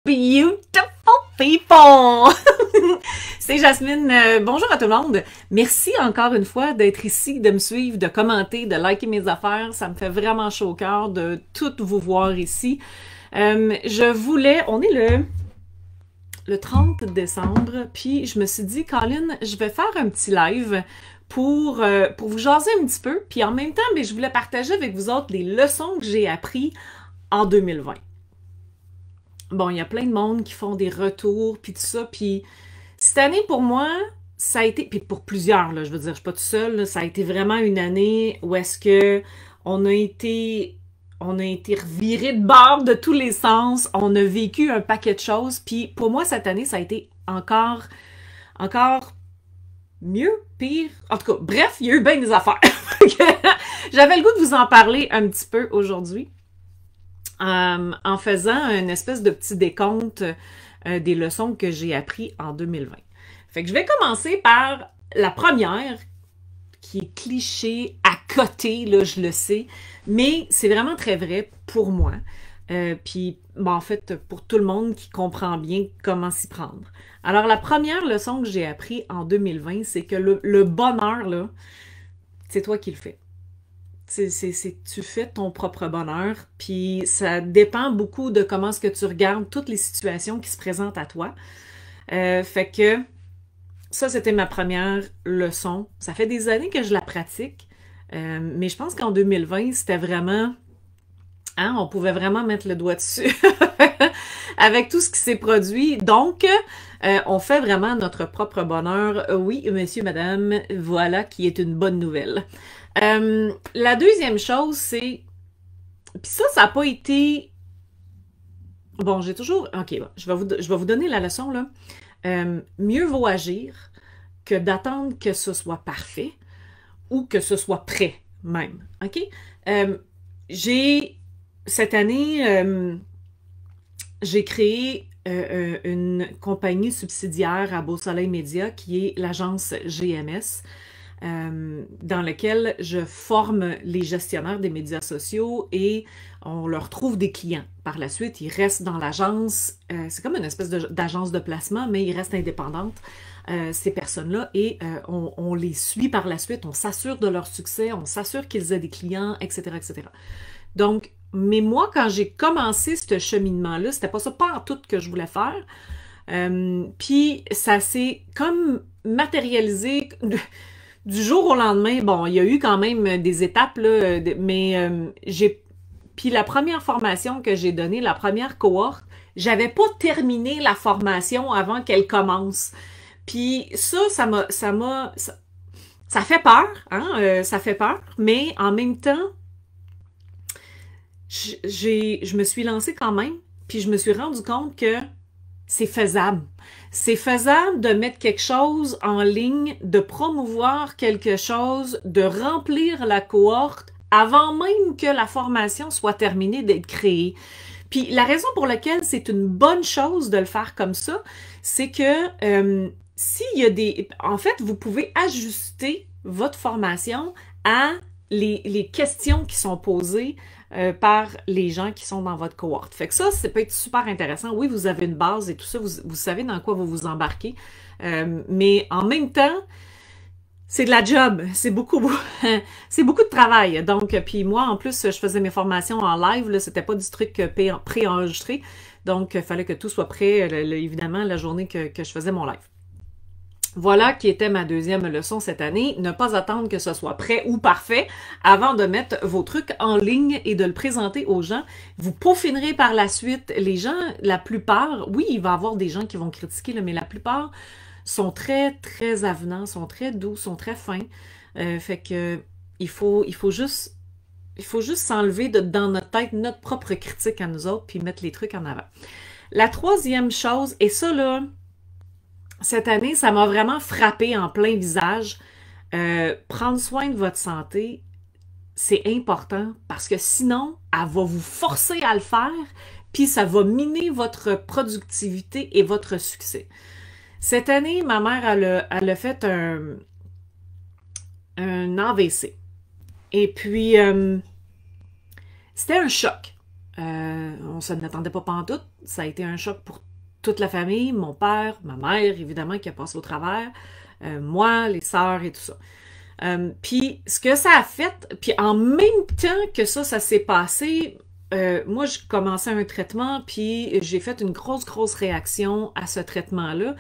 Beautiful people! C'est Jasmine. Bonjour à tout le monde. Merci encore une fois d'être ici, de me suivre, de commenter, de liker mes affaires. Ça me fait vraiment chaud au cœur de toutes vous voir ici. On est le 30 décembre, puis je me suis dit, Colin, je vais faire un petit live pour vous jaser un petit peu, puis en même temps, je voulais partager avec vous autres les leçons que j'ai apprises en 2020. Bon, il y a plein de monde qui font des retours, puis tout ça, puis cette année, pour moi, ça a été, puis pour plusieurs, là, je veux dire, je suis pas toute seule, là, ça a été vraiment une année où est-ce que on a été reviré de bord de tous les sens, on a vécu un paquet de choses, puis pour moi, cette année, ça a été encore mieux, pire, en tout cas, bref, il y a eu bien des affaires. J'avais le goût de vous en parler un petit peu aujourd'hui. En faisant une espèce de petit décompte des leçons que j'ai apprises en 2020. Fait que je vais commencer par la première, qui est cliché, à côté, là, je le sais, mais c'est vraiment très vrai pour moi. Puis, en fait, pour tout le monde qui comprend bien comment s'y prendre. Alors, la première leçon que j'ai apprise en 2020, c'est que le bonheur, là, c'est toi qui le fais. Tu fais ton propre bonheur, puis ça dépend beaucoup de comment est-ce que tu regardes toutes les situations qui se présentent à toi. Fait que ça, c'était ma première leçon. Ça fait des années que je la pratique, mais je pense qu'en 2020, c'était vraiment... Hein, on pouvait vraiment mettre le doigt dessus avec tout ce qui s'est produit. Donc, on fait vraiment notre propre bonheur. Oui, monsieur, madame, voilà qui est une bonne nouvelle. La deuxième chose, c'est... Puis ça n'a pas été... Bon, j'ai toujours... OK, bon, je vais vous donner la leçon, là. Mieux vaut agir que d'attendre que ce soit parfait ou que ce soit prêt, même. OK? Cette année, j'ai créé une compagnie subsidiaire à Beau Soleil Média qui est l'agence GMS. Dans lequel je forme les gestionnaires des médias sociaux et on leur trouve des clients. Par la suite, ils restent dans l'agence. C'est comme une espèce d'agence de placement, mais ils restent indépendantes, ces personnes-là, et on les suit par la suite. On s'assure de leur succès, on s'assure qu'ils aient des clients, etc., etc. Donc, mais moi, quand j'ai commencé ce cheminement-là, c'était pas ça, pas en tout que je voulais faire. Puis, ça s'est comme matérialisé... Du jour au lendemain, bon, il y a eu quand même des étapes, là, mais Puis la première formation que j'ai donnée, la première cohorte, j'avais pas terminé la formation avant qu'elle commence. Puis ça fait peur, hein, ça fait peur, mais en même temps, je me suis lancée quand même, puis je me suis rendu compte que c'est faisable. C'est faisable de mettre quelque chose en ligne, de promouvoir quelque chose, de remplir la cohorte avant même que la formation soit terminée d'être créée. Puis la raison pour laquelle c'est une bonne chose de le faire comme ça, c'est que s'il y a des... En fait, vous pouvez ajuster votre formation à les questions qui sont posées par les gens qui sont dans votre cohorte. Fait que ça peut être super intéressant. Oui, vous avez une base et tout ça, vous savez dans quoi vous vous embarquez, mais en même temps, c'est de la job, c'est beaucoup de travail. Donc, puis moi, en plus, je faisais mes formations en live, là, c'était pas du truc pré-enregistré, donc il fallait que tout soit prêt, évidemment, la journée que je faisais mon live. Voilà qui était ma deuxième leçon cette année. Ne pas attendre que ce soit prêt ou parfait avant de mettre vos trucs en ligne et de le présenter aux gens. Vous peaufinerez par la suite. Les gens, la plupart, oui, il va y avoir des gens qui vont critiquer, mais la plupart sont très, très avenants, sont très doux, sont très fins. Fait que il faut juste s'enlever dans notre tête notre propre critique à nous autres puis mettre les trucs en avant. La troisième chose, et ça là, cette année, ça m'a vraiment frappé en plein visage. Prendre soin de votre santé, c'est important parce que sinon, elle va vous forcer à le faire, puis ça va miner votre productivité et votre succès. Cette année, ma mère, elle a fait un AVC. Et puis, c'était un choc. On ne s'en attendait pas pantoute. ça a été un choc pour toute la famille, mon père, ma mère, évidemment, qui a passé au travers, moi, les sœurs et tout ça. Puis ce que ça a fait, puis en même temps que ça s'est passé, moi, je commençais un traitement, puis j'ai fait une grosse réaction à ce traitement-là.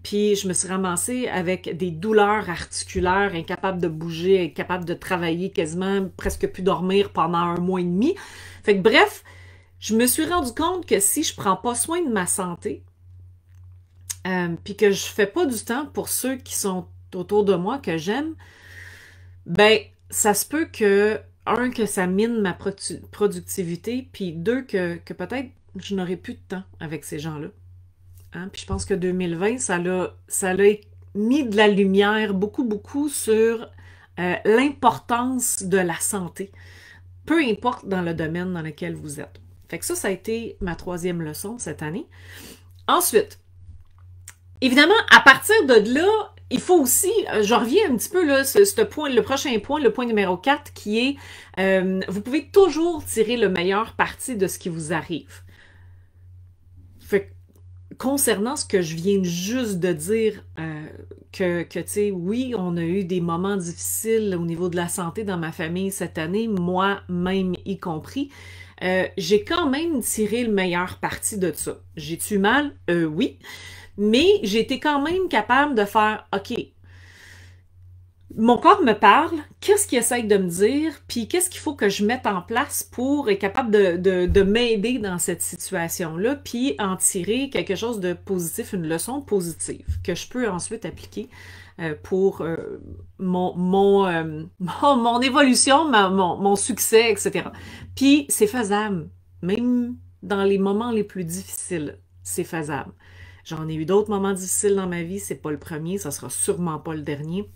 Puis je me suis ramassée avec des douleurs articulaires, incapable de bouger, incapable de travailler, quasiment presque plus dormir pendant 1 mois et demi. Fait que bref, je me suis rendu compte que si je prends pas soin de ma santé, puis que je fais pas du temps pour ceux qui sont autour de moi, que j'aime, ben, ça se peut que, un, que ça mine ma productivité, puis deux, que peut-être je n'aurai plus de temps avec ces gens-là. Hein? Puis je pense que 2020, ça l'a mis de la lumière beaucoup sur l'importance de la santé, peu importe dans le domaine dans lequel vous êtes. Fait que ça a été ma 3e leçon cette année. Ensuite, évidemment, à partir de là, il faut aussi, je reviens un petit peu là, ce point, le prochain point, le point numéro 4, qui est, vous pouvez toujours tirer le meilleur parti de ce qui vous arrive. Fait concernant ce que je viens juste de dire, que tu sais, oui, on a eu des moments difficiles au niveau de la santé dans ma famille cette année, moi-même y compris, j'ai quand même tiré le meilleur parti de ça. J'ai-tu mal? Oui. Mais j'ai été quand même capable de faire, OK, mon corps me parle, qu'est-ce qu'il essaye de me dire, puis qu'est-ce qu'il faut que je mette en place pour être capable de m'aider dans cette situation-là, puis en tirer quelque chose de positif, une leçon positive que je peux ensuite appliquer pour mon évolution, mon succès, etc. Puis c'est faisable, même dans les moments les plus difficiles, c'est faisable. J'en ai eu d'autres moments difficiles dans ma vie, c'est pas le premier, ça sera sûrement pas le dernier,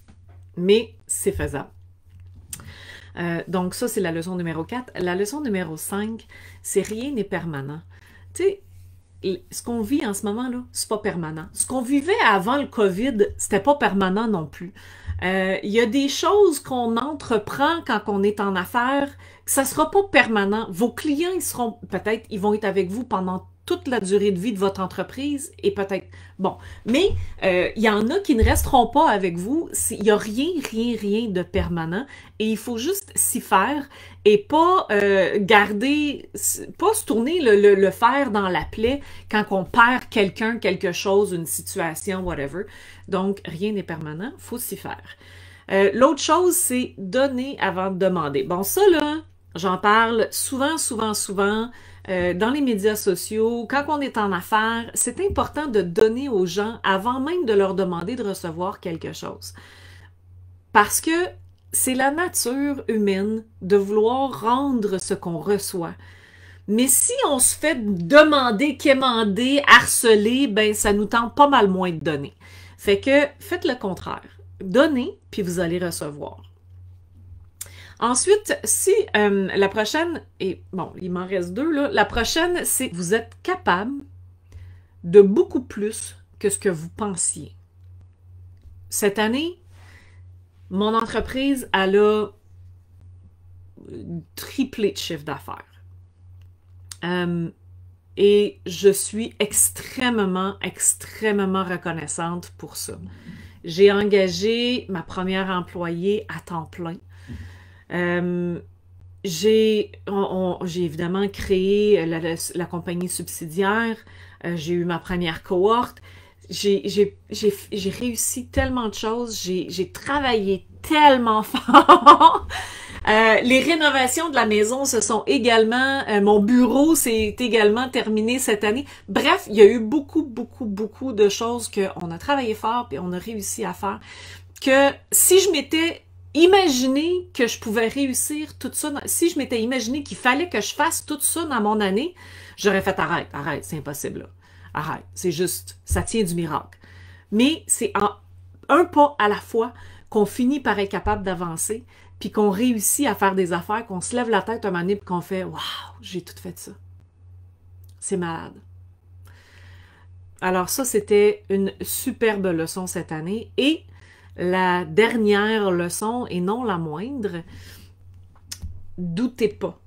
mais c'est faisable. Donc ça, c'est la leçon numéro 4. La leçon numéro 5, c'est rien n'est permanent. Tu sais, ce qu'on vit en ce moment, là, c'est pas permanent. Ce qu'on vivait avant le COVID, c'était pas permanent non plus. Il y a des choses qu'on entreprend quand on est en affaires, que ça sera pas permanent. Vos clients, ils seront, peut-être, ils vont être avec vous pendant toute la durée de vie de votre entreprise et peut-être, bon, mais il y en a qui ne resteront pas avec vous. Il n'y a rien de permanent et il faut juste s'y faire et pas garder, pas se tourner le fer dans la plaie quand on perd quelqu'un, quelque chose, une situation, whatever. Donc, rien n'est permanent, faut s'y faire. L'autre chose, c'est donner avant de demander. Bon, ça là, j'en parle souvent, dans les médias sociaux, quand on est en affaires, c'est important de donner aux gens avant même de leur demander de recevoir quelque chose. Parce que c'est la nature humaine de vouloir rendre ce qu'on reçoit. Mais si on se fait demander, quémander, harceler, ben ça nous tente pas mal moins de donner. Fait que faites le contraire. Donnez, puis vous allez recevoir. Ensuite, si la prochaine, et bon, il m'en reste 2, là. La prochaine, c'est que vous êtes capable de beaucoup plus que ce que vous pensiez. Cette année, mon entreprise, elle a triplé de chiffre d'affaires. Et je suis extrêmement reconnaissante pour ça. J'ai engagé ma première employée à temps plein. J'ai évidemment créé la compagnie subsidiaire. J'ai eu ma première cohorte. J'ai réussi tellement de choses. J'ai travaillé tellement fort. Les rénovations de la maison se sont également... mon bureau s'est également terminé cette année. Bref, il y a eu beaucoup de choses qu'on a travaillé fort et on a réussi à faire. Que si je m'étais imaginé que je pouvais réussir tout ça, si je m'étais imaginé qu'il fallait que je fasse tout ça dans mon année, j'aurais fait arrête, c'est impossible là. Arrête, c'est juste, ça tient du miracle. Mais c'est en un pas à la fois qu'on finit par être capable d'avancer, puis qu'on réussit à faire des affaires, qu'on se lève la tête un moment donné, puis qu'on fait « Wow, j'ai tout fait ça. » C'est malade. Alors ça, c'était une superbe leçon cette année. Et la dernière leçon, et non la moindre, doutez pas.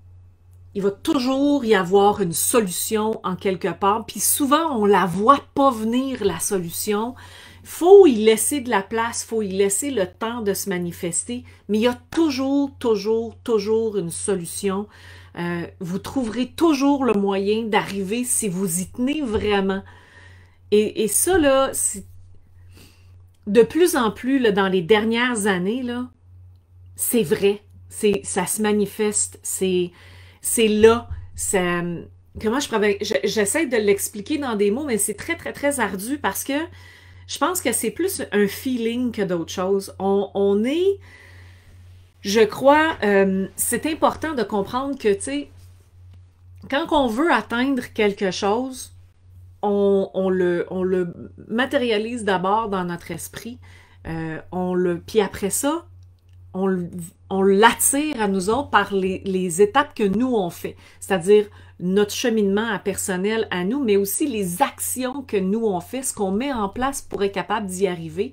il va toujours y avoir une solution en quelque part, puis souvent on la voit pas venir, la solution. Faut y laisser de la place, faut y laisser le temps de se manifester, mais il y a toujours une solution. Vous trouverez toujours le moyen d'arriver si vous y tenez vraiment. Et ça, là, c'est de plus en plus, là, dans les dernières années, là, c'est vrai. Ça se manifeste. C'est là. Ça, comment je pourrais... J'essaie de l'expliquer dans des mots, mais c'est très ardu parce que je pense que c'est plus un feeling que d'autres choses. On est... Je crois, c'est important de comprendre que, tu sais, quand on veut atteindre quelque chose, on le matérialise d'abord dans notre esprit. Puis après ça, on l'attire à nous autres par les étapes que nous on fait. C'est-à-dire notre cheminement personnel à nous, mais aussi les actions que nous on fait, ce qu'on met en place pour être capable d'y arriver.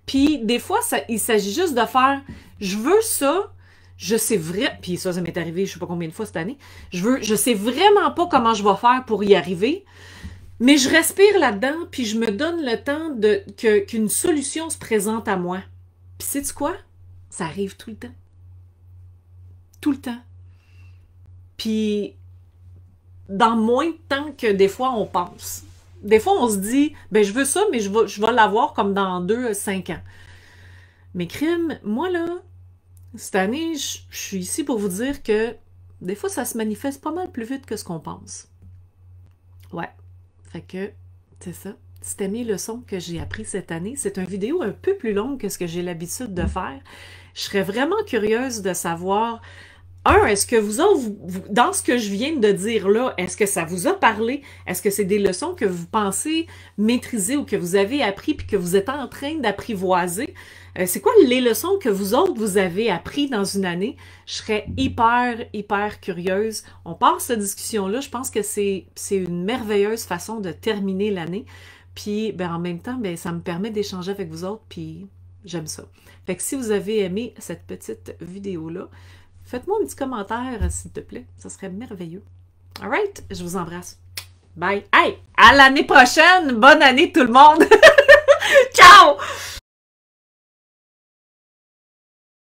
Puis des fois, il s'agit juste de faire « je veux ça », je sais vraiment, puis ça m'est arrivé je sais pas combien de fois cette année, je sais vraiment pas comment je vais faire pour y arriver, mais je respire là-dedans, puis je me donne le temps qu'une solution se présente à moi. Puis sais-tu quoi? Ça arrive tout le temps. Tout le temps. Puis dans moins de temps que des fois on pense. Des fois, on se dit, ben je veux ça, mais je vais l'avoir comme dans 5 ans. Mais crime, moi là, cette année, je suis ici pour vous dire que des fois, ça se manifeste pas mal plus vite que ce qu'on pense. Ouais. Fait que, c'est ça. C'était mes leçons que j'ai appris cette année. C'est une vidéo un peu plus longue que ce que j'ai l'habitude de faire. Je serais vraiment curieuse de savoir, est-ce que vous, dans ce que je viens de dire là, est-ce que ça vous a parlé? Est-ce que c'est des leçons que vous pensez maîtriser ou que vous avez appris puis que vous êtes en train d'apprivoiser? C'est quoi les leçons que vous autres, vous avez appris dans une année? Je serais hyper curieuse. On part cette discussion-là. Je pense que c'est une merveilleuse façon de terminer l'année. Puis, ben, en même temps, ben, ça me permet d'échanger avec vous autres, puis j'aime ça. Fait que si vous avez aimé cette petite vidéo-là, faites-moi un petit commentaire, s'il te plaît. Ça serait merveilleux. All right? Je vous embrasse. Bye. Hey! À l'année prochaine! Bonne année tout le monde! Ciao!